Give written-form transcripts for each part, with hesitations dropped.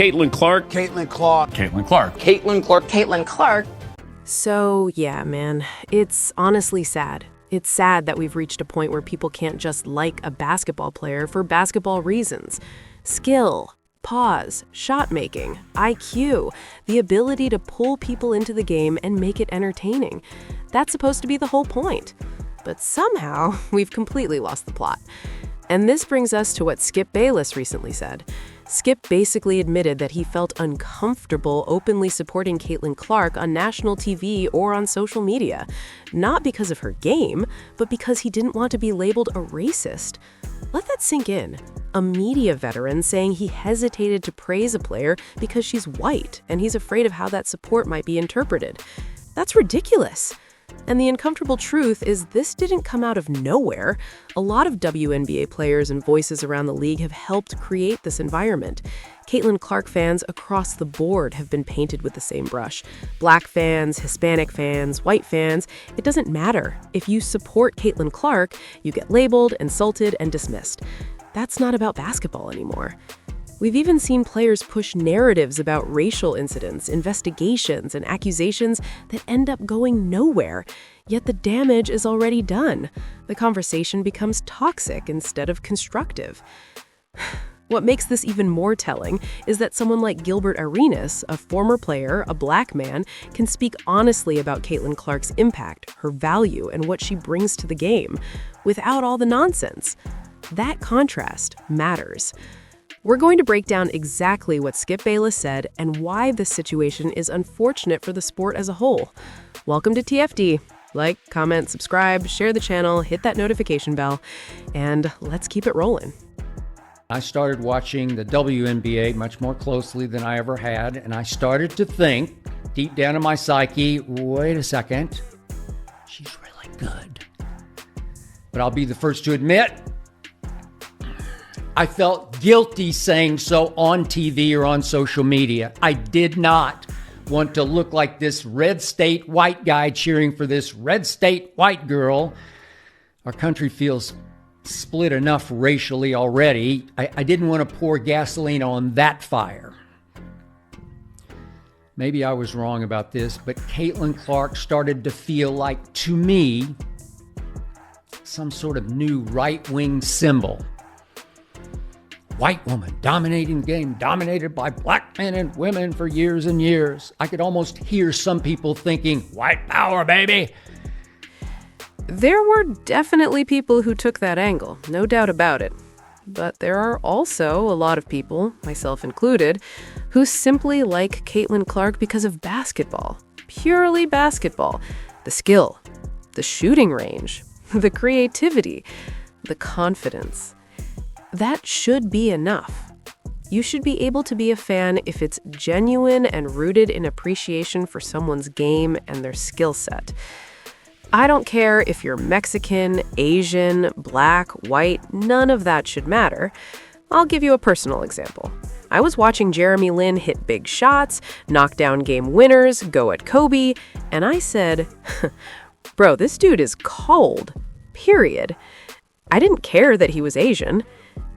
Caitlin Clark. Caitlin Clark. Caitlin Clark. Caitlin Clark. Caitlin Clark. So, yeah, man, it's honestly sad. It's sad that we've reached a point where people can't just like a basketball player for basketball reasons. Skill, pause, shot making, IQ, the ability to pull people into the game and make it entertaining. That's supposed to be the whole point. But somehow, we've completely lost the plot. And this brings us to what Skip Bayless recently said. Skip basically admitted that he felt uncomfortable openly supporting Caitlin Clark on national TV or on social media, not because of her game, but because he didn't want to be labeled a racist. Let that sink in. A media veteran saying he hesitated to praise a player because she's white, and he's afraid of how that support might be interpreted. That's ridiculous. And the uncomfortable truth is this didn't come out of nowhere. A lot of WNBA players and voices around the league have helped create this environment. Caitlin Clark fans across the board have been painted with the same brush. Black fans, Hispanic fans, white fans, it doesn't matter. If you support Caitlin Clark, you get labeled, insulted, and dismissed. That's not about basketball anymore. We've even seen players push narratives about racial incidents, investigations, and accusations that end up going nowhere. Yet the damage is already done. The conversation becomes toxic instead of constructive. What makes this even more telling is that someone like Gilbert Arenas, a former player, a black man, can speak honestly about Caitlin Clark's impact, her value, and what she brings to the game, without all the nonsense. That contrast matters. We're going to break down exactly what Skip Bayless said and why this situation is unfortunate for the sport as a whole. Welcome to TFD. Like, comment, subscribe, share the channel, hit that notification bell, and let's keep it rolling. I started watching the WNBA much more closely than I ever had, and I started to think, deep down in my psyche, wait a second, she's really good. But I'll be the first to admit, I felt guilty saying so on TV or on social media. I did not want to look like this red state white guy cheering for this red state white girl. Our country feels split enough racially already. I didn't want to pour gasoline on that fire. Maybe I was wrong about this, but Caitlin Clark started to feel like, to me, some sort of new right-wing symbol. White woman dominating the game, dominated by black men and women for years and years. I could almost hear some people thinking, white power, baby. There were definitely people who took that angle, no doubt about it. But there are also a lot of people, myself included, who simply like Caitlin Clark because of basketball. Purely basketball. The skill, the shooting range, the creativity, the confidence. That should be enough. You should be able to be a fan if it's genuine and rooted in appreciation for someone's game and their skill set. I don't care if you're Mexican, Asian, black, white, none of that should matter. I'll give you a personal example. I was watching Jeremy Lin hit big shots, knock down game winners, go at Kobe, and I said, bro, this dude is cold, period. I didn't care that he was Asian.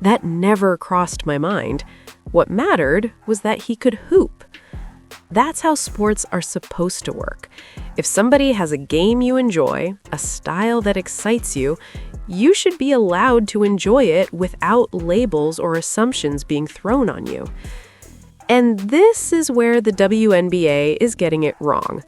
That never crossed my mind. What mattered was that he could hoop. That's how sports are supposed to work. If somebody has a game you enjoy, a style that excites you, you should be allowed to enjoy it without labels or assumptions being thrown on you. And this is where the WNBA is getting it wrong.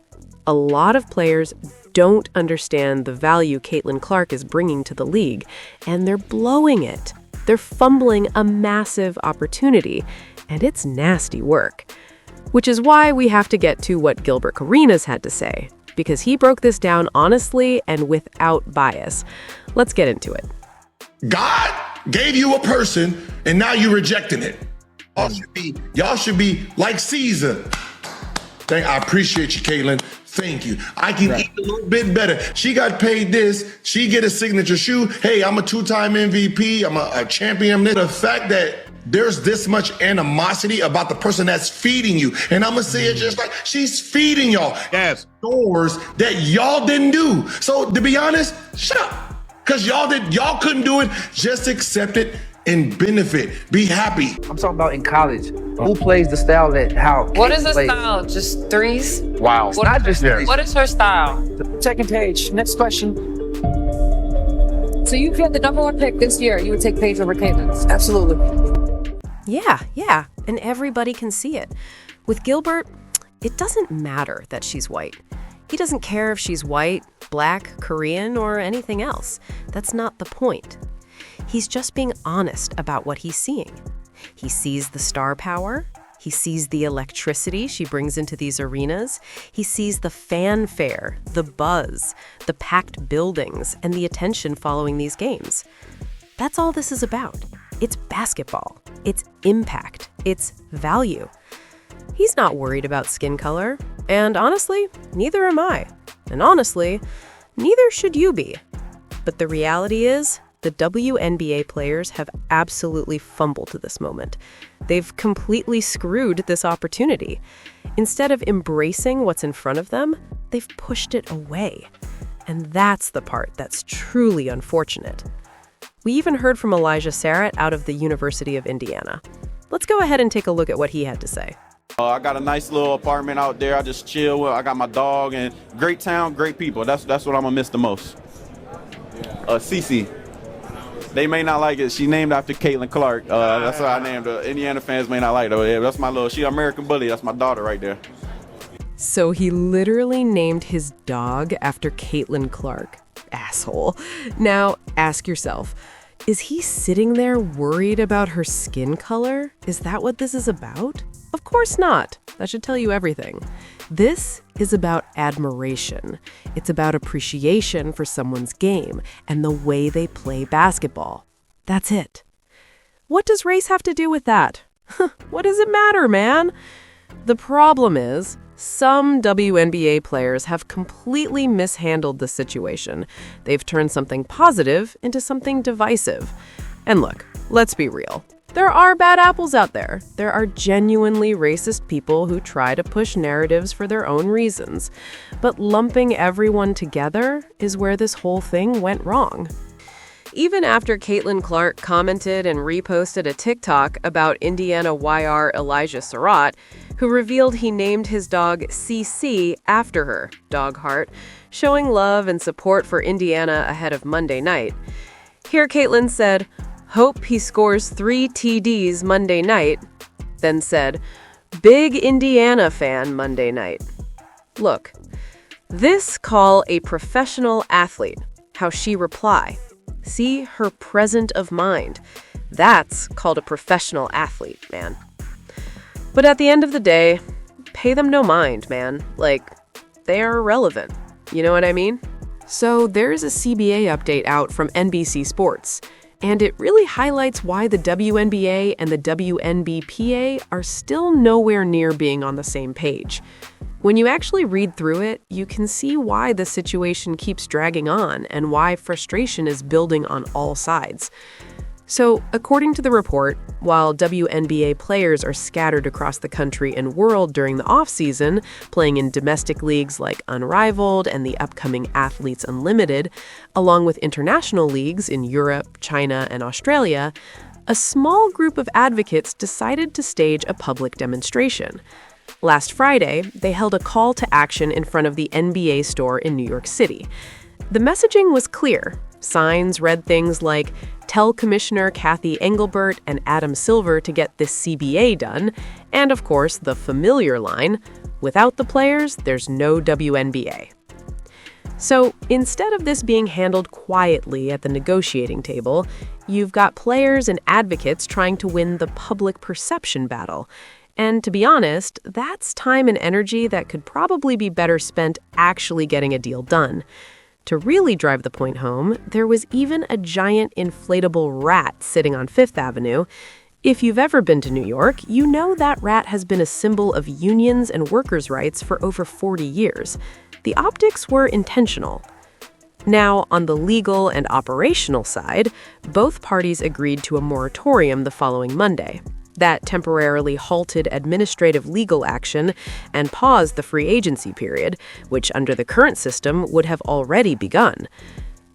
A lot of players don't understand the value Caitlin Clark is bringing to the league, and they're blowing it. They're fumbling a massive opportunity, and it's nasty work. Which is why we have to get to what Gilbert Arenas had to say, because he broke this down honestly and without bias. Let's get into it. God gave you a person, and now you're rejecting it. Y'all should be like Caesar. I appreciate you, Caitlin. Thank you. I can eat a little bit better. She got paid this. She get a signature shoe. Hey, I'm a two-time MVP. I'm a champion. The fact that there's this much animosity about the person that's feeding you. And I'm going to say it just like she's feeding y'all. Yes. Doors that y'all didn't do. So to be honest, shut up. Because y'all couldn't do it. Just accept it and benefit. Be happy. I'm talking about in college. Who plays the style that how? What is the plays? style? Just threes? Wow. It's not just threes. What is her style? Second page. Next question. So you had the #1 pick this year. You would take Paige over Caitlin? Absolutely. Yeah, and everybody can see it. With Gilbert, it doesn't matter that she's white. He doesn't care if she's white, black, Korean, or anything else. That's not the point. He's just being honest about what he's seeing. He sees the star power. He sees the electricity she brings into these arenas. He sees the fanfare, the buzz, the packed buildings, and the attention following these games. That's all this is about. It's basketball. It's impact. It's value. He's not worried about skin color. And honestly, neither am I. And honestly, neither should you be. But the reality is, the WNBA players have absolutely fumbled to this moment. They've completely screwed this opportunity. Instead of embracing what's in front of them, they've pushed it away. And that's the part that's truly unfortunate. We even heard from Elijah Sarratt out of the University of Indiana. Let's go ahead and take a look at what he had to say. I got a nice little apartment out there. I just chill with. I got my dog and great town, great people. That's what I'm gonna miss the most. Cece. They may not like it. She named after Caitlin Clark. That's why I named her. Indiana fans may not like her. Yeah, that's my little. She American Bully. That's my daughter right there. So he literally named his dog after Caitlin Clark. Asshole. Now ask yourself, is he sitting there worried about her skin color? Is that what this is about? Of course not. That should tell you everything. This is about admiration. It's about appreciation for someone's game and the way they play basketball. That's it. What does race have to do with that? What does it matter, man? The problem is, some WNBA players have completely mishandled the situation. They've turned something positive into something divisive. And look, let's be real. There are bad apples out there. There are genuinely racist people who try to push narratives for their own reasons. But lumping everyone together is where this whole thing went wrong. Even after Caitlin Clark commented and reposted a TikTok about Indiana YR Elijah Sarratt, who revealed he named his dog CC after her, Dog Heart, showing love and support for Indiana ahead of Monday night. Here Caitlin said, "Hope he scores 3 TDs Monday night," then said, "Big Indiana fan Monday night." Look, this call a professional athlete, how she reply. See her present of mind. That's called a professional athlete, man. But at the end of the day, pay them no mind, man. Like, they are irrelevant. You know what I mean? So there's a CBA update out from NBC Sports, and it really highlights why the WNBA and the WNBPA are still nowhere near being on the same page. When you actually read through it, you can see why the situation keeps dragging on and why frustration is building on all sides. So, according to the report, while WNBA players are scattered across the country and world during the offseason, playing in domestic leagues like Unrivaled and the upcoming Athletes Unlimited, along with international leagues in Europe, China, and Australia, a small group of advocates decided to stage a public demonstration. Last Friday, they held a call to action in front of the NBA store in New York City. The messaging was clear. Signs read things like, "Tell Commissioner Kathy Engelbert and Adam Silver to get this CBA done," and of course, the familiar line, "Without the players, there's no WNBA." So instead of this being handled quietly at the negotiating table, you've got players and advocates trying to win the public perception battle. And to be honest, that's time and energy that could probably be better spent actually getting a deal done. To really drive the point home, there was even a giant inflatable rat sitting on Fifth Avenue. If you've ever been to New York, you know that rat has been a symbol of unions and workers' rights for over 40 years. The optics were intentional. Now, on the legal and operational side, both parties agreed to a moratorium the following Monday. That temporarily halted administrative legal action and paused the free agency period, which under the current system would have already begun.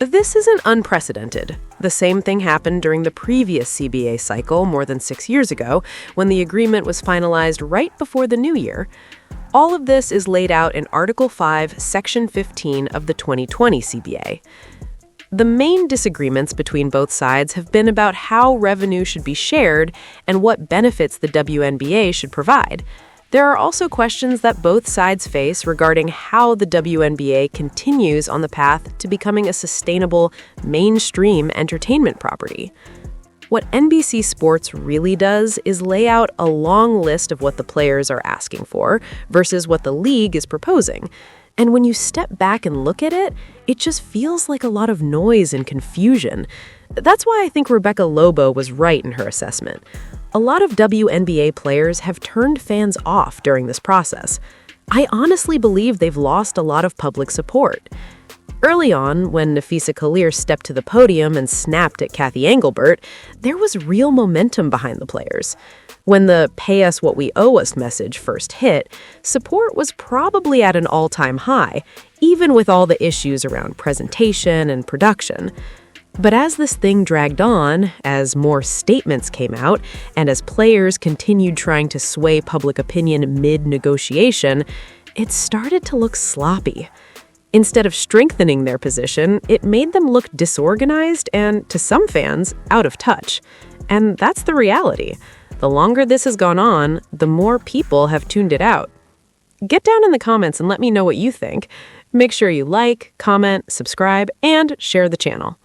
This isn't unprecedented. The same thing happened during the previous CBA cycle more than 6 years ago, when the agreement was finalized right before the new year. All of this is laid out in Article 5, Section 15 of the 2020 CBA. The main disagreements between both sides have been about how revenue should be shared and what benefits the WNBA should provide. There are also questions that both sides face regarding how the WNBA continues on the path to becoming a sustainable, mainstream entertainment property. What NBC Sports really does is lay out a long list of what the players are asking for versus what the league is proposing. And when you step back and look at it, it just feels like a lot of noise and confusion. That's why I think Rebecca Lobo was right in her assessment. A lot of WNBA players have turned fans off during this process. I honestly believe they've lost a lot of public support. Early on, when Nafisa Kalir stepped to the podium and snapped at Kathy Engelbert, there was real momentum behind the players. When the "pay us what we owe us" message first hit, support was probably at an all-time high, even with all the issues around presentation and production. But as this thing dragged on, as more statements came out, and as players continued trying to sway public opinion mid-negotiation, it started to look sloppy. Instead of strengthening their position, it made them look disorganized and, to some fans, out of touch. And that's the reality. The longer this has gone on, the more people have tuned it out. Get down in the comments and let me know what you think. Make sure you like, comment, subscribe, and share the channel.